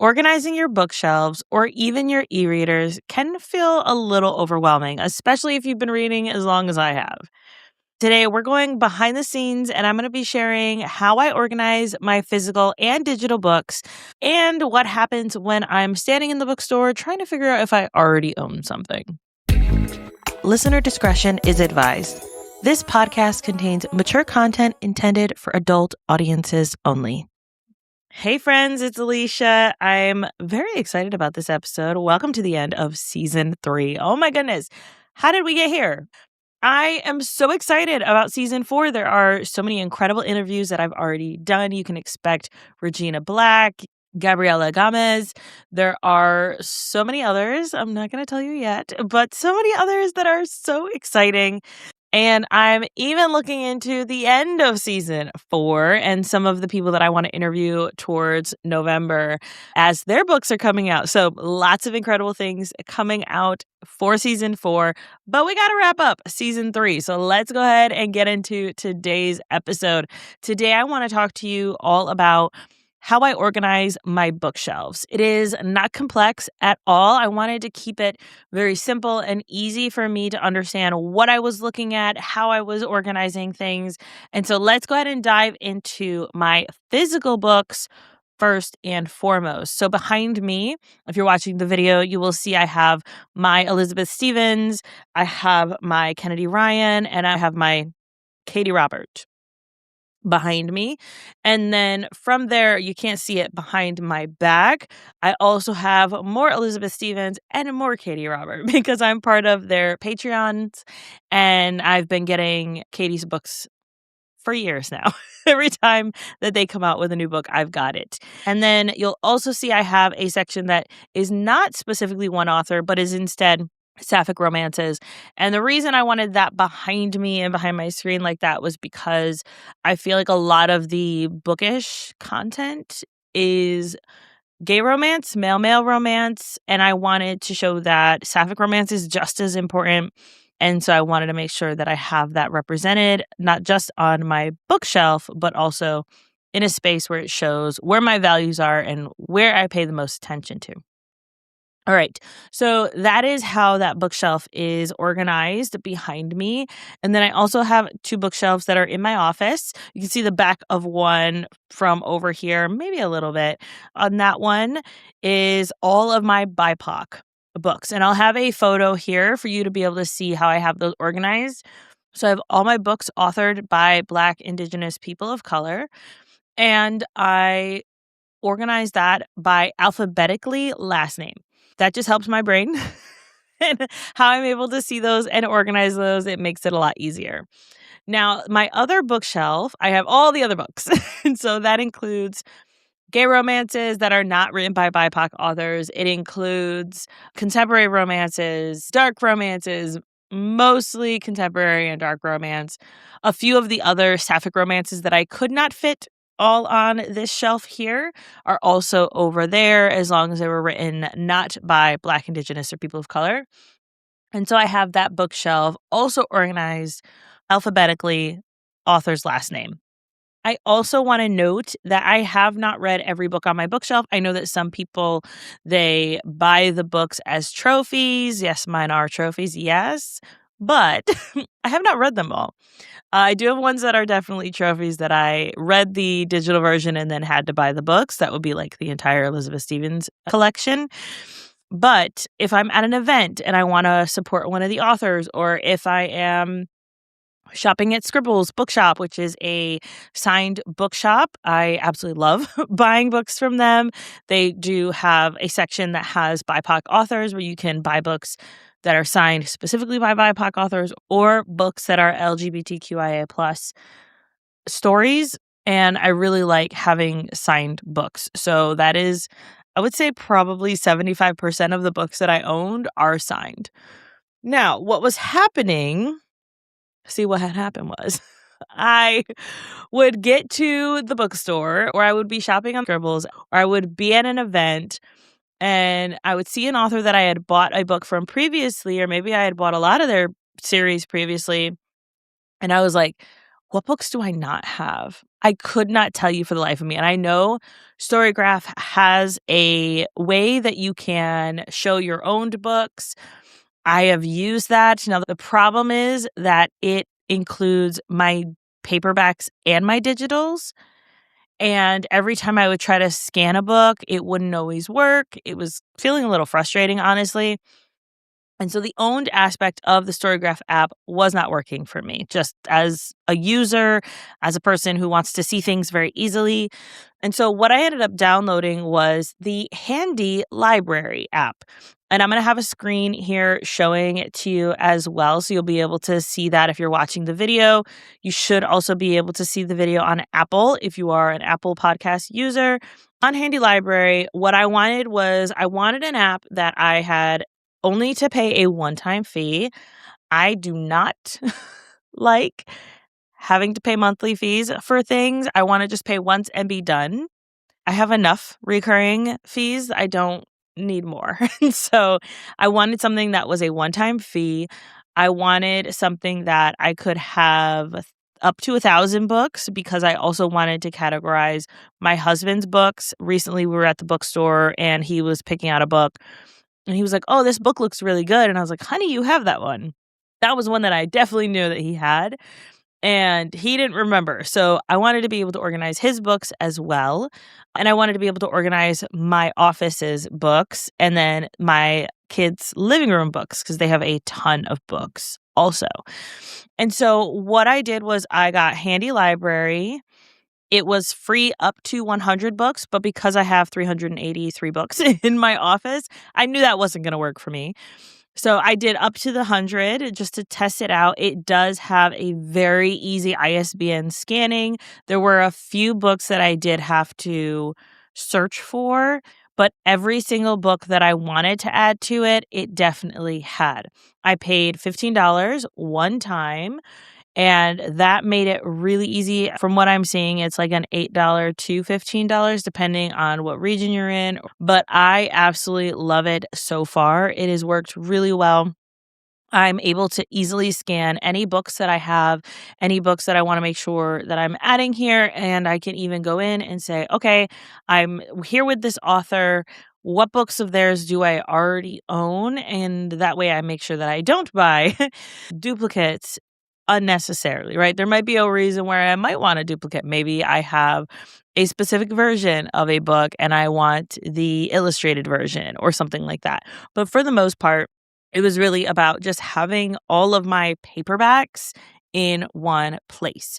Organizing your bookshelves or even your e-readers can feel a little overwhelming, especially if you've been reading as long as I have. Today, we're going behind the scenes and I'm going to be sharing how I organize my physical and digital books and what happens when I'm standing in the bookstore trying to figure out if I already own something. Listener discretion is advised. This podcast contains mature content intended for adult audiences only. Hey friends, it's Alicia. I'm very excited about this episode. Welcome to the end of season 3. Oh my goodness. How did we get here? I am so excited about season 4. There are so many incredible interviews that I've already done. You can expect Regina Black, Gabriela Gomez. There are so many others. I'm not going to tell you yet, but so many others that are so exciting. And I'm even looking into the end of season 4 and some of the people that I want to interview towards November as their books are coming out. So lots of incredible things coming out for season 4, but we got to wrap up season 3. So let's go ahead and get into today's episode. Today, I want to talk to you all about how I organize my bookshelves. It is not complex at all. I wanted to keep it very simple and easy for me to understand what I was looking at, how I was organizing things. And so let's go ahead and dive into my physical books first and foremost. So behind me, if you're watching the video, you will see I have my Elizabeth Stevens, I have my Kennedy Ryan, and I have my Katie Robert behind me. And then from there, you can't see it behind my back. I also have more Elizabeth Stevens and more Katie Robert because I'm part of their Patreons and I've been getting Katie's books for years now. Every time that they come out with a new book, I've got it. And then you'll also see I have a section that is not specifically one author, but is instead sapphic romances. And the reason I wanted that behind me and behind my screen like that was because I feel like a lot of the bookish content is gay romance, male romance, and I wanted to show that sapphic romance is just as important. And so I wanted to make sure that I have that represented, not just on my bookshelf, but also in a space where it shows where my values are and where I pay the most attention to. All right, so that is how that bookshelf is organized behind me. And then I also have 2 bookshelves that are in my office. You can see the back of one from over here, maybe a little bit. On that one is all of my BIPOC books. And I'll have a photo here for you to be able to see how I have those organized. So I have all my books authored by Black, Indigenous people of color. And I organize that by alphabetically last name. That just helps my brain and how I'm able to see those and organize those. It makes it a lot easier. Now, my other bookshelf, I have all the other books. And so that includes gay romances that are not written by BIPOC authors. It includes contemporary romances, dark romances, mostly contemporary and dark romance. A few of the other sapphic romances that I could not fit all on this shelf here are also over there, as long as they were written not by Black, Indigenous, or people of color. And so I have that bookshelf also organized alphabetically, author's last name. I also want to note that I have not read every book on my bookshelf. I know that some people, they buy the books as trophies. Yes, mine are trophies, yes. But I have not read them all. I do have ones that are definitely trophies that I read the digital version and then had to buy the books. That would be like the entire Elizabeth Stevens collection. But if I'm at an event and I want to support one of the authors, or if I am shopping at Scribbles Bookshop, which is a signed bookshop, I absolutely love buying books from them. They do have a section that has BIPOC authors where you can buy books that are signed specifically by BIPOC authors or books that are LGBTQIA plus stories. And I really like having signed books. So that is, I would say probably 75% of the books that I owned are signed. Now, what was happening, what had happened was I would get to the bookstore or I would be shopping on Scribbles or I would be at an event and I would see an author that I had bought a book from previously, or maybe I had bought a lot of their series previously. And I was like, What books do I not have? I could not tell you for the life of me. And I know StoryGraph has a way that you can show your owned books. I have used that. Now, the problem is that it includes my paperbacks and my digitals. And every time I would try to scan a book, it wouldn't always work. It was feeling a little frustrating, honestly. And so the owned aspect of the StoryGraph app was not working for me, just as a user, as a person who wants to see things very easily. And so what I ended up downloading was the Handy Library app. And I'm going to have a screen here showing it to you as well. So you'll be able to see that if you're watching the video. You should also be able to see the video on Apple if you are an Apple podcast user. On Handy Library, what I wanted was I wanted an app that I had only to pay a one-time fee. I do not like having to pay monthly fees for things. I want to just pay once and be done. I have enough recurring fees. I don't need more. And so I wanted something that was a one-time fee. I wanted something that I could have up to 1,000 books because I also wanted to categorize my husband's books. Recently, we were at the bookstore and he was picking out a book. And he was like, "Oh, this book looks really good." And I was like, "Honey, you have that one." That was one that I definitely knew that he had, and he didn't remember. So I wanted to be able to organize his books as well. And I wanted to be able to organize my office's books and then my kids' living room books because they have a ton of books also. And so what I did was I got Handy Library. It was free up to 100 books, but because I have 383 books in my office, I knew that wasn't going to work for me. So I did up to the 100 just to test it out. It does have a very easy ISBN scanning. There were a few books that I did have to search for, but every single book that I wanted to add to it, it definitely had. I paid $15 one time. And that made it really easy. From what I'm seeing, it's like an $8 to $15, depending on what region you're in. But I absolutely love it so far. It has worked really well. I'm able to easily scan any books that I have, any books that I want to make sure that I'm adding here. And I can even go in and say, okay, I'm here with this author. What books of theirs do I already own? And that way I make sure that I don't buy duplicates unnecessarily, right? There might be a reason where I might want a duplicate. Maybe I have a specific version of a book and I want the illustrated version or something like that. But for the most part, it was really about just having all of my paperbacks in one place.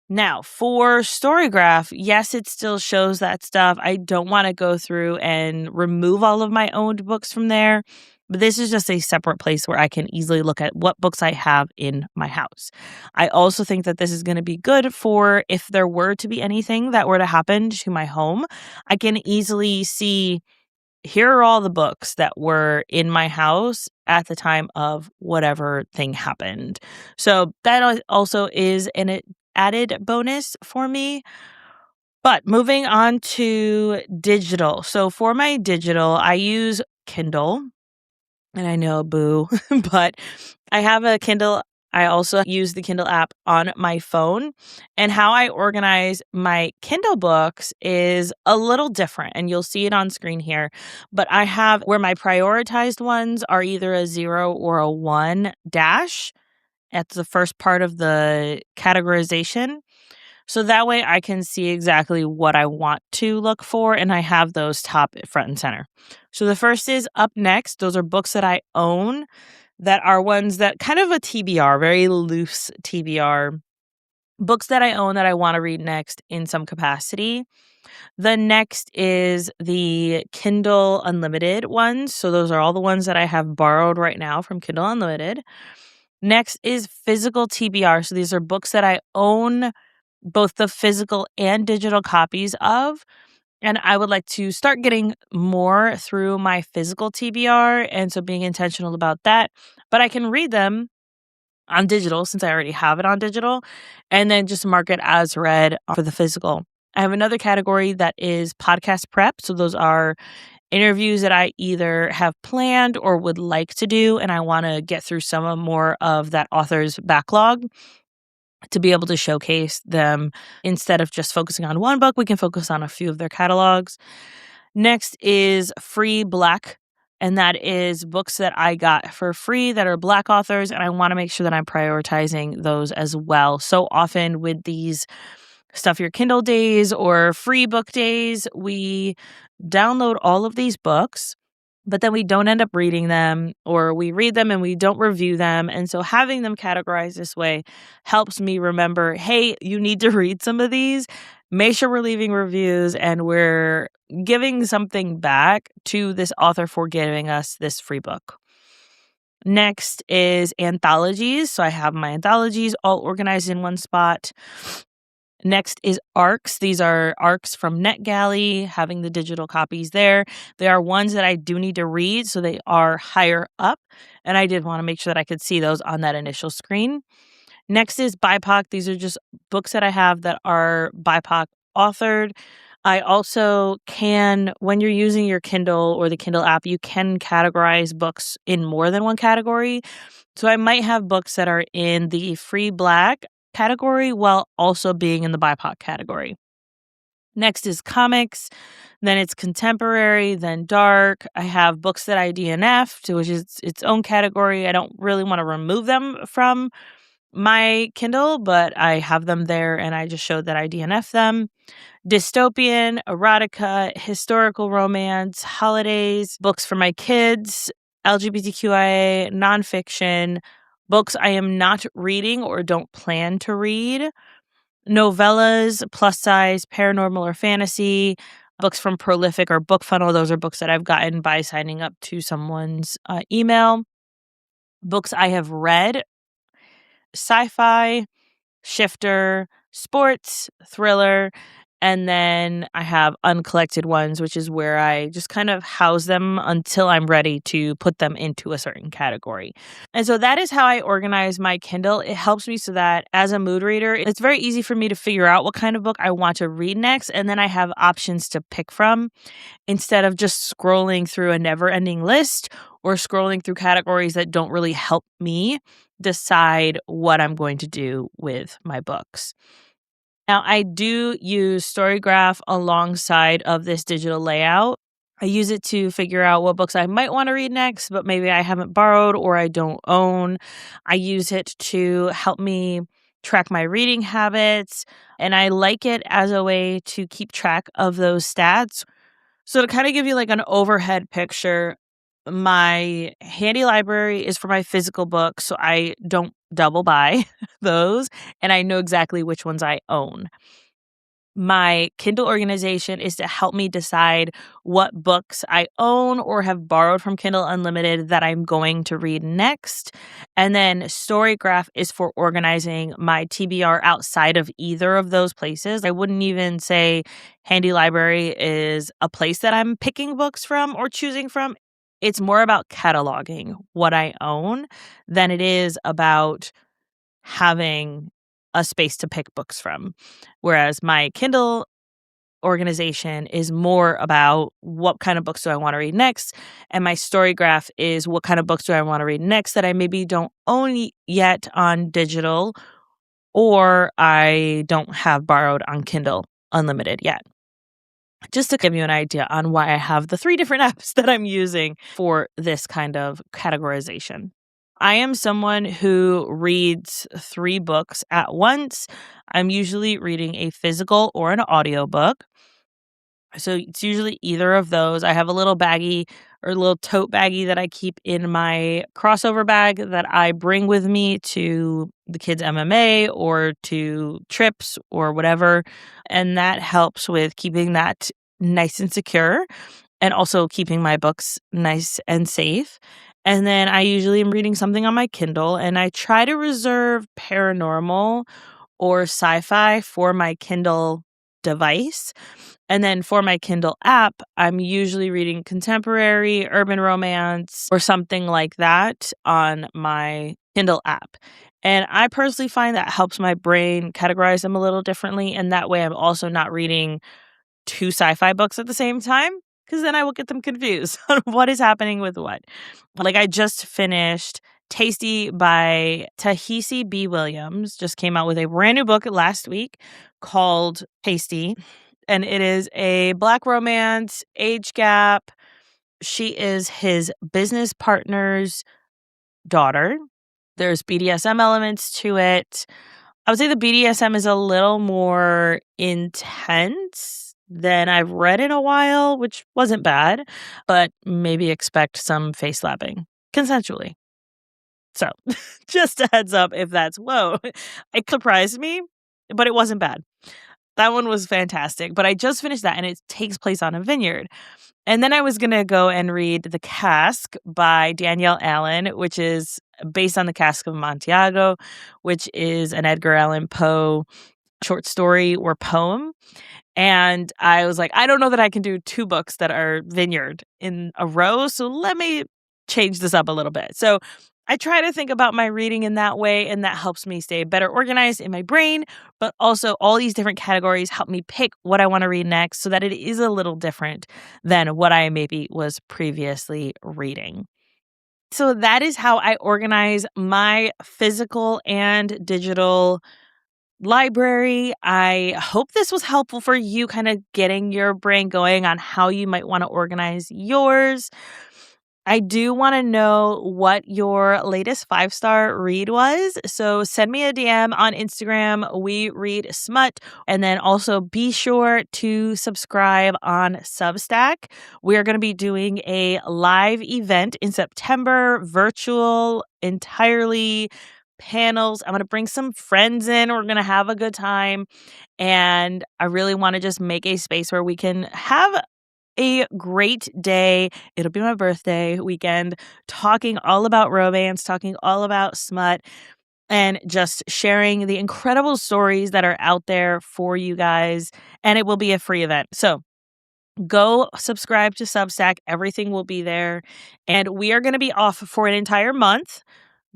Now, for StoryGraph, yes, it still shows that stuff. I don't want to go through and remove all of my owned books from there, but this is just a separate place where I can easily look at what books I have in my house. I also think that this is going to be good for if there were to be anything that were to happen to my home. I can easily see, here are all the books that were in my house at the time of whatever thing happened. So that also is an added bonus for me. But moving on to digital. So for my digital, I use Kindle. And I know, boo, but I have a Kindle. I also use the Kindle app on my phone. And how I organize my Kindle books is a little different. And you'll see it on screen here. But I have where my prioritized ones are either a 0 or a 1 dash at the first part of the categorization. So that way I can see exactly what I want to look for, and I have those top front and center. So the first is up next. Those are books that I own that are ones that kind of a TBR, very loose TBR, books that I own that I want to read next in some capacity. The next is the Kindle Unlimited ones. So those are all the ones that I have borrowed right now from Kindle Unlimited. Next is physical TBR. So these are books that I own both the physical and digital copies of. And I would like to start getting more through my physical TBR. And so being intentional about that. But I can read them on digital since I already have it on digital and then just mark it as read for the physical. I have another category that is podcast prep. So those are interviews that I either have planned or would like to do. And I want to get through some more of that author's backlog. to be able to showcase them. Instead of just focusing on one book, we can focus on a few of their catalogs. Next is free Black, and that is books that I got for free that are Black authors, and I want to make sure that I'm prioritizing those as well. So often with these Stuff Your Kindle days or free book days, we download all of these books, but then we don't end up reading them, or we read them and we don't review them. And so having them categorized this way helps me remember, hey, you need to read some of these. Make sure we're leaving reviews and we're giving something back to this author for giving us this free book. Next is anthologies. So I have my anthologies all organized in one spot. Next is ARCs. These are ARCs from NetGalley, having the digital copies there. They are ones that I do need to read, so they are higher up, and I did want to make sure that I could see those on that initial screen. Next is BIPOC. These are just books that I have that are BIPOC authored. I also can, when you're using your Kindle or the Kindle app, you can categorize books in more than one category. So I might have books that are in the free Black category while also being in the BIPOC category. Next is comics, then it's contemporary, then dark. I have books that I DNF'd, which is its own category. I don't really want to remove them from my Kindle, but I have them there and I just showed that I DNF them. Dystopian, erotica, historical romance, holidays, books for my kids, LGBTQIA, nonfiction, books I am not reading or don't plan to read, novellas, plus size, paranormal or fantasy, books from Prolific or BookFunnel. Those are books that I've gotten by signing up to someone's email. Books I have read, sci-fi, shifter, sports, thriller, and then I have uncollected ones, which is where I just kind of house them until I'm ready to put them into a certain category. And so that is how I organize my Kindle. It helps me so that as a mood reader, it's very easy for me to figure out what kind of book I want to read next. And then I have options to pick from instead of just scrolling through a never-ending list or scrolling through categories that don't really help me decide what I'm going to do with my books. Now, I do use StoryGraph alongside of this digital layout. I use it to figure out what books I might want to read next, but maybe I haven't borrowed or I don't own. I use it to help me track my reading habits, and I like it as a way to keep track of those stats. So to kind of give you like an overhead picture, my handy library is for my physical books, so I don't double buy those, and I know exactly which ones I own. My Kindle organization is to help me decide what books I own or have borrowed from Kindle Unlimited that I'm going to read next. And then StoryGraph is for organizing my TBR outside of either of those places. I wouldn't even say Handy Library is a place that I'm picking books from or choosing from. It's more about cataloging what I own than it is about having a space to pick books from. Whereas my Kindle organization is more about what kind of books do I want to read next. And my StoryGraph is what kind of books do I want to read next that I maybe don't own yet on digital or I don't have borrowed on Kindle Unlimited yet. Just to give you an idea on why I have the 3 different apps that I'm using for this kind of categorization. I am someone who reads 3 books at once. I'm usually reading a physical or an audiobook. So it's usually either of those. I have a little baggie or a little tote baggie that I keep in my crossover bag that I bring with me to the kids' MMA or to trips or whatever. And that helps with keeping that nice and secure and also keeping my books nice and safe. And then I usually am reading something on my Kindle, and I try to reserve paranormal or sci-fi for my Kindle device. And then for my Kindle app, I'm usually reading contemporary, urban romance, or something like that on my Kindle app. And I personally find that helps my brain categorize them a little differently. And that way I'm also not reading 2 sci-fi books at the same time, because then I will get them confused on what is happening with what. Like I just finished Tasty by Tahisi B. Williams just came out with a brand new book last week called Tasty. And it is a Black romance, age gap. She is his business partner's daughter. There's BDSM elements to it. I would say the BDSM is a little more intense than I've read in a while, which wasn't bad, but maybe expect some face slapping consensually. So just a heads up if that's, whoa, it surprised me, but it wasn't bad. That one was fantastic, but I just finished that and it takes place on a vineyard. And then I was going to go and read The Cask by Danielle Allen, which is based on The Cask of Amontillado, which is an Edgar Allan Poe short story or poem. And I was like, I don't know that I can do 2 books that are vineyard in a row, so let me change this up a little bit. So I try to think about my reading in that way, and that helps me stay better organized in my brain, but also all these different categories help me pick what I want to read next so that it is a little different than what I maybe was previously reading. So that is how I organize my physical and digital library. I hope this was helpful for you, kind of getting your brain going on how you might want to organize yours. I do want to know what your latest 5-star read was. So send me a DM on Instagram. We read smut. And then also be sure to subscribe on Substack. We are going to be doing a live event in September, virtual entirely, panels. I'm going to bring some friends in. We're going to have a good time. And I really want to just make a space where we can have a great day. It'll be my birthday weekend, talking all about romance, talking all about smut, and just sharing the incredible stories that are out there for you guys. And it will be a free event. So go subscribe to Substack. Everything will be there. And we are going to be off for an entire month.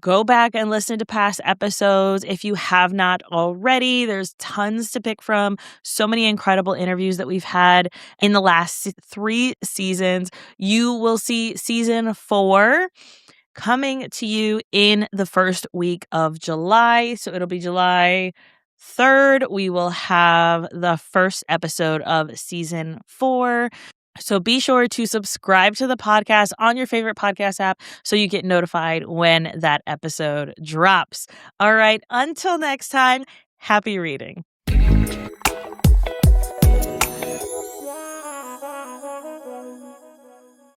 Go back and listen to past episodes if you have not already. There's tons to pick from. So many incredible interviews that we've had in the last 3 seasons. You will see season 4 coming to you in the first week of July. So it'll be July 3rd. We will have the first episode of season 4. So be sure to subscribe to the podcast on your favorite podcast app so you get notified when that episode drops. All right, until next time, happy reading.